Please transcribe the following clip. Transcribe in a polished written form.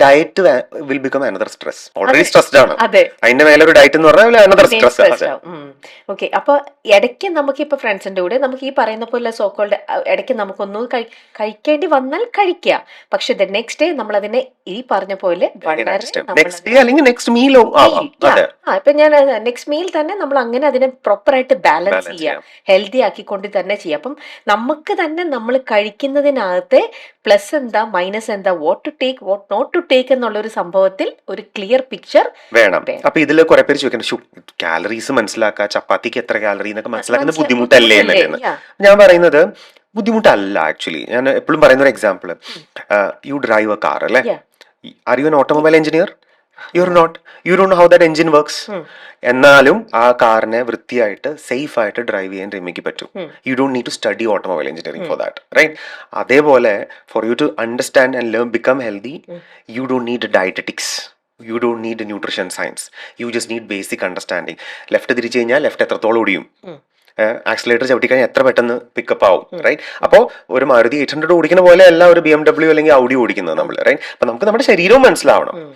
Diet will become another stress. Already stressed ആണ്, അതെ അതിന്റെ മേലെ ഒരു ഡയറ്റ് എന്ന് പറഞ്ഞാൽ അനദർ സ്ട്രെസ്. ഓക്കെ. അപ്പൊ ഇടയ്ക്ക് നമുക്ക് ഇപ്പൊ ഫ്രണ്ട്സിന്റെ കൂടെ നമുക്ക് ഈ പറയുന്ന പോലെ സോക്കോൾഡ് ഇടയ്ക്ക് നമുക്കൊന്നും കഴിക്കേണ്ടി വന്നാൽ കഴിക്കുക. പക്ഷെ നെക്സ്റ്റ് ഡേ നമ്മൾ അതിനെ ഈ പറഞ്ഞ പോലെ വളരെ നെക്സ്റ്റ് ഡേ അല്ലെങ്കിൽ നെക്സ്റ്റ് മീലോ ആവാം. അതെ, ഇപ്പൊ ഞാൻ നെക്സ്റ്റ് മീൽ തന്നെ നമ്മൾ അങ്ങനെ അതിനെ പ്രോപ്പറായിട്ട് ബാലൻസ് ചെയ്യാം, ഹെൽത്തി ആക്കിക്കൊണ്ട് തന്നെ ചെയ്യാം. അപ്പം നമുക്ക് തന്നെ നമ്മൾ കഴിക്കുന്നതിനകത്തെ പ്ലസ് എന്താ മൈനസ് എന്താ, what to take what not to take എന്നുള്ള ഒരു സംഭവത്തിൽ ഒരു ക്ലിയർ പിക്ചർ വേണം. അപ്പൊ ഇതില് കുറെ പേര് ചോദിക്കണം, കാലറീസ് മനസ്സിലാക്കുക, ചപ്പാത്തിക്ക് എത്ര കാലറി എന്നൊക്കെ മനസ്സിലാക്കുന്ന ബുദ്ധിമുട്ടല്ലേ എന്നല്ലേ. ഞാൻ പറയുന്നത് ബുദ്ധിമുട്ടല്ല. ആക്ച്വലി ഞാൻ എപ്പോഴും പറയുന്ന ഒരു example, you drive a car അല്ലേ, are you an automobile engineer? You are not, you don't know how that engine works. എന്നാലും ആ കാറിനെ വൃത്തിയായിട്ട് സേഫ് ആയിട്ട് ഡ്രൈവ് ചെയ്യാൻ റിമിക്ക് പറ്റും. You don't need to study automobile engineering for that, right? അതേപോലെ for you to understand and learn become healthy, you don't need dietetics, you don't need nutrition science, you just need basic understanding. Left തിരിച്ചു കഴിഞ്ഞാൽ left എത്രത്തോളം ഓടിയും, accelerator ചവിട്ടിക്കഴിഞ്ഞാൽ എത്ര പെട്ടെന്ന് pickup ആവും, right? അപ്പോൾ ഒരു മാരുതി 800 ഓടിക്കുന്ന പോലെ അല്ല ഒരു BMW അല്ലെങ്കിൽ ഔഡി ഓടിക്കുന്നത് നമ്മൾ, റൈറ്റ്? അപ്പൊ നമുക്ക് നമ്മുടെ ശരീരവും മനസ്സിലാവണം.